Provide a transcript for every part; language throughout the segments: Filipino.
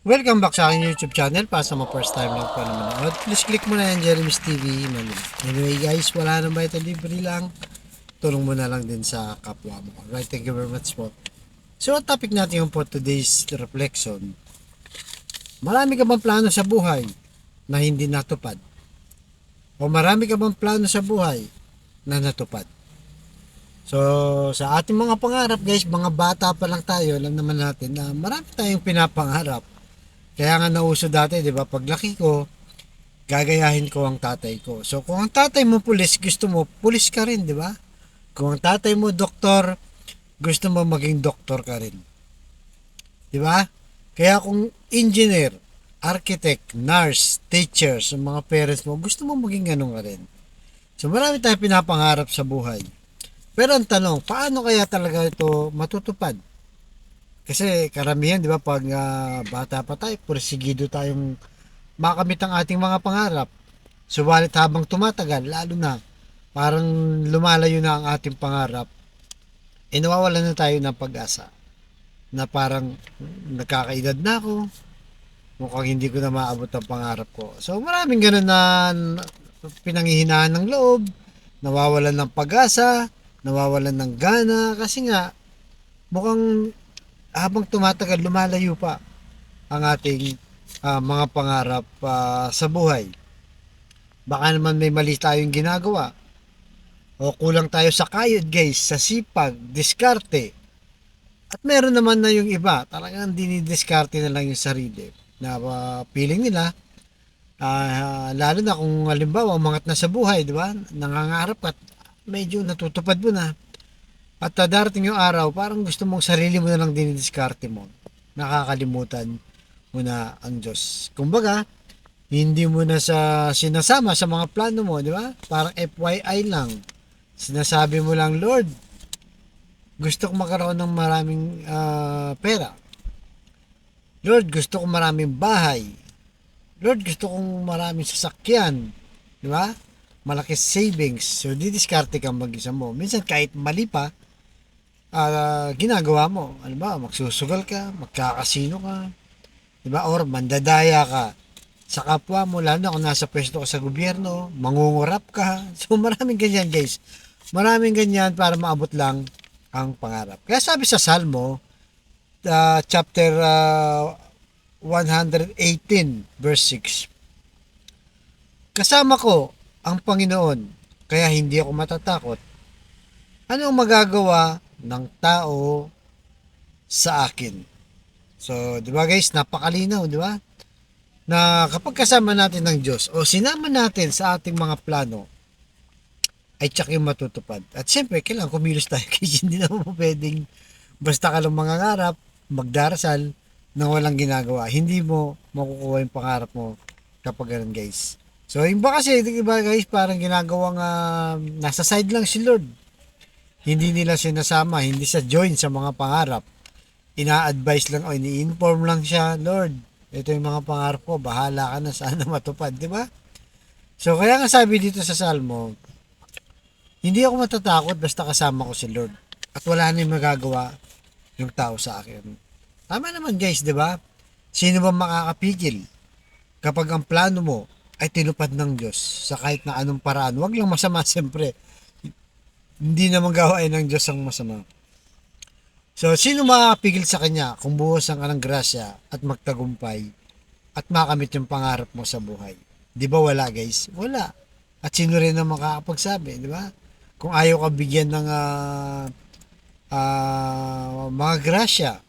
Welcome back sa aking YouTube channel. Para sa mga first time lang po na manood, please click mo na yan, Jeremy's TV. Anyway guys, wala nang bayad, libre lang. Tulong mo na lang din sa kapwa mo. Right, thank you very much po. So, ang topic natin yung for today's reflection. Marami ka bang plano sa buhay na hindi natupad? O marami ka bang plano sa buhay na natupad? So, sa ating mga pangarap guys, mga bata pa lang tayo, alam naman natin na marami tayong pinapangarap. Kaya nga nauso dati, 'di ba? Paglaki ko, gagayahin ko ang tatay ko. So kung ang tatay mo pulis, gusto mo pulis ka rin, 'di ba? Kung ang tatay mo doktor, gusto mo maging doktor ka rin, 'di ba? Kaya kung engineer, architect, nurse, teacher, sa mga parents mo, gusto mo maging ganun ka rin. So marami tayong pinapangarap sa buhay. Pero ang tanong, paano kaya talaga ito matutupad? Kasi karamihan, 'di ba, pag bata pa tayo, pursigido tayong makamit ang ating mga pangarap. Subalit habang tumatagal, lalo na parang lumalayo na ang ating pangarap, nawawalan na tayo ng pag-asa. Na parang nagkakaedad na ako, mukhang hindi ko na maabot ang pangarap ko. So maraming ganun na pinanghihinaan ng loob, nawawalan ng pag-asa, nawawalan ng gana, kasi nga mukhang habang tumatagal lumalayo pa ang ating mga pangarap sa buhay. Baka naman may mali tayong ginagawa o kulang tayo sa kayod guys, sa sipag, diskarte. At meron naman na yung iba, talagang dinidiskarte na lang yung sarili na feeling nila, lalo na kung halimbawa umangat na sa buhay, di ba? Nangangarap at medyo natutupad mo na. At darating yung araw, parang gusto mong sarili mo na lang dinidiskarte mo. Nakakalimutan mo na ang Diyos. Kumbaga, hindi mo na sa sinasama sa mga plano mo, di ba? Parang FYI lang. Sinasabi mo lang, Lord, gusto ko magkaroon ng maraming pera. Lord, gusto ko maraming bahay. Lord, gusto kong maraming sasakyan. Di ba? Malaki savings. So, didiskarte kang mag-isa mo. Minsan, kahit mali pa, ginagawa mo. Ano ba? Magsusugal ka, magkakasino ka. Di ba? Or mandadaya ka sa kapwa mo, lalo na kung nasa pwesto ka sa gobyerno, mangungurap ka. So maraming ganyan guys. Maraming ganyan para maabot lang ang pangarap. Kaya sabi sa Salmo, chapter 118, verse 6, kasama ko ang Panginoon, kaya hindi ako matatakot. Ano ang magagawa ng tao sa akin? So, di ba guys, napakalinaw, di ba? Na kapag kasama natin ng Diyos o sinama natin sa ating mga plano, ay tsak yung matutupad. At siyempre, kailangan kumilos tayo kasi hindi naman pwedeng basta ka lang mangangarap, magdarasal, nang walang ginagawa. Hindi mo makukuha yung pangarap mo kapag ganun guys. So, yung ba kasi, iba guys, parang ginagawang nasa side lang si Lord. Hindi nila sinasama, hindi sa join sa mga pangarap. Ina-advise lang o ini-inform lang siya, Lord, ito yung mga pangarap ko, bahala ka na sana matupad, di ba? So kaya nga sabi dito sa Salmo, hindi ako matatakot basta kasama ko si Lord. At wala na yung magagawa yung tao sa akin. Tama naman guys, di ba? Sino ba makakapigil kapag ang plano mo ay tinupad ng Diyos sa kahit na anong paraan? Huwag lang masama siyempre. Hindi naman gawain ng Diyos ang masama. So, sino makakapigil sa Kanya kung buhusan ka ng grasya at magtagumpay at makamit yung pangarap mo sa buhay? Di ba wala guys? Wala. At sino rin ang makakapagsabi, di ba? Kung ayaw ka bigyan ng mga grasya,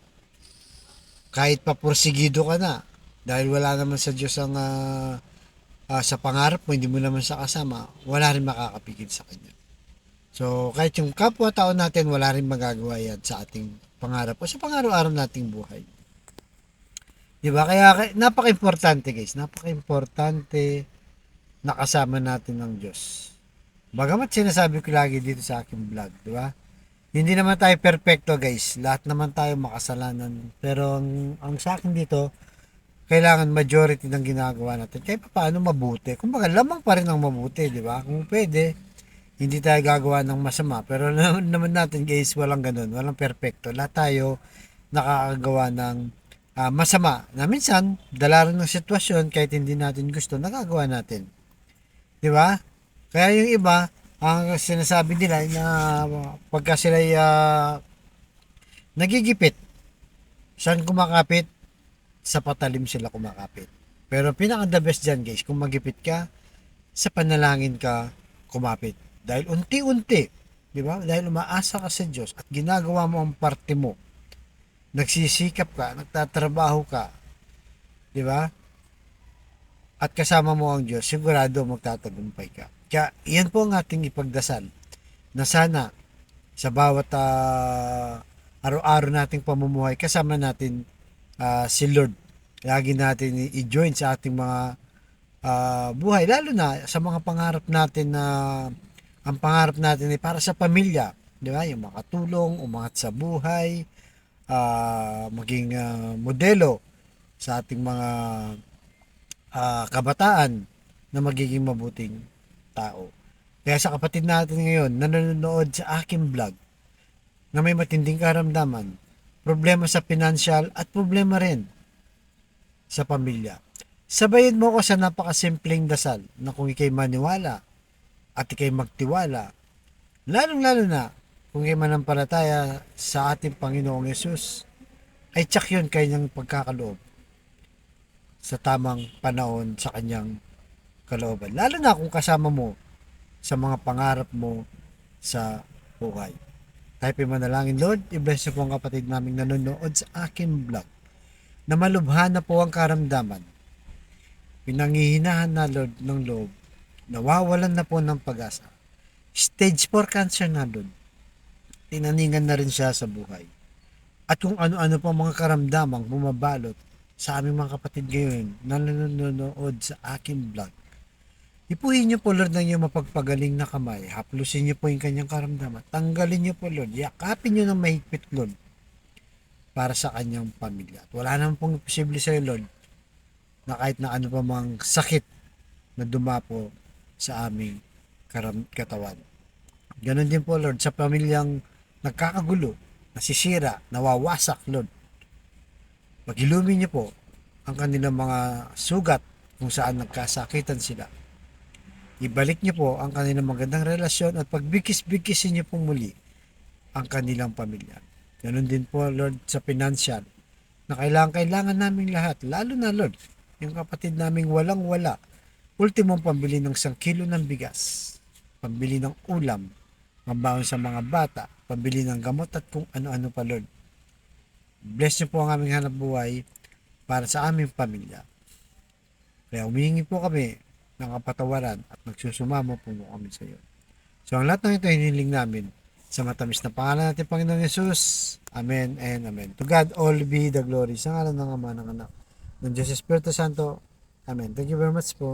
kahit pa porsigido ka na, dahil wala naman sa Diyos ang sa pangarap mo, hindi mo naman sa kasama, wala rin makakapigil sa Kanya. So, kahit yung kapwa-tao natin, wala rin magagawa yan sa ating pangarap o sa pang-araw-araw nating buhay. Di ba? Kaya napaka-importante guys, napaka-importante na kasama natin ng Diyos. Bagamat sinasabi ko lagi dito sa aking vlog, di ba? Hindi naman tayo perfecto guys, lahat naman tayo makasalanan. Pero ang sa akin dito, kailangan majority ng ginagawa natin. Kaya paano mabuti? Kumbaga, lamang pa rin ang mabuti, di ba? Kung pwede, hindi tayo gagawa ng masama. Pero naman natin guys, walang ganun. Walang perfecto. Lahat tayo nakakagawa ng masama na minsan dala rin ng sitwasyon kahit hindi natin gusto nagagawa natin, di ba? Kaya yung iba ang sinasabi nila na pagka sila nagigipit, saan kumakapit? Sa patalim sila kumakapit. Pero pinaka the best dyan guys, kung magipit ka, sa panalangin ka kumapit. Dahil unti-unti, di ba? Dahil umaasa ka sa Diyos at ginagawa mo ang parte mo. Nagsisikap ka, nagtatrabaho ka, di ba? At kasama mo ang Diyos, sigurado magtatagumpay ka. Kaya iyan po ang ating ipagdasal na sana sa bawat araw-araw nating pamumuhay kasama natin si Lord. Lagi natin i-join sa ating mga buhay, lalo na sa mga pangarap natin na ang pangarap natin ay para sa pamilya, di ba? Yung makatulong, umangat sa buhay, maging modelo sa ating mga kabataan na magiging mabuting tao. Kaya sa kapatid natin ngayon na nanonood sa aking vlog na may matinding karamdaman, problema sa financial at problema rin sa pamilya, sabayin mo ko sa napakasimpleng dasal na kung ikay maniwala at ikay magtiwala, lalong-lalo na kung ikay manampalataya sa ating Panginoong Yesus, ay tsak yun kanyang pagkakaloob sa tamang panahon sa kanyang kalooban. Lalo na kung kasama mo sa mga pangarap mo sa buhay. Tayo manalangin, Lord, i-bless niyo po ang kapatid naming nanonood sa aking vlog na malubhan na po ang karamdaman. Pinangihinahan na Lord ng loob, nawawalan na po ng pag-asa. Stage 4 cancer na Lord. Tinaningan na rin siya sa buhay. At kung ano-ano pa mga karamdamang bumabalot sa aming mga kapatid ngayon na nanonood sa aking vlog. Ipuhin niyo po Lord ng iyong mapagpagaling na kamay. Haplusin niyo po yung kanyang karamdaman. Tanggalin niyo po Lord. Yakapin niyo ng mahigpit Lord para sa kanyang pamilya. At wala naman pong posible sa iyo Lord na kahit na ano pa mang sakit na dumapo sa aming katawan. Ganon din po Lord sa pamilyang nagkakagulo, nasisira, nawawasak Lord. Paghilumin niyo po ang kanilang mga sugat kung saan nagkasakitan sila. Ibalik niyo po ang kanilang magandang relasyon at pagbigkis-bigkisin niyo po muli ang kanilang pamilya. Ganon din po Lord sa financial na kailangan namin lahat, lalo na Lord, yung kapatid naming walang-wala, ultimong pambili ng 1 kilo ng bigas, pambili ng ulam, pambaon sa mga bata, pambili ng gamot at kung ano-ano pa Lord. Bless niyo po ang aming hanap buhay para sa aming pamilya. Kaya humihingi po kami ng kapatawaran at nagsusumamo po kami sa iyo. So ang lahat ng ito hiniling namin sa matamis na pangalan natin Panginoong Yesus. Amen and Amen. To God all be the glory. Sa ngalan ng Ama, ng Anak, ng Diyos Espiritu Santo. Amen. Thank you very much po.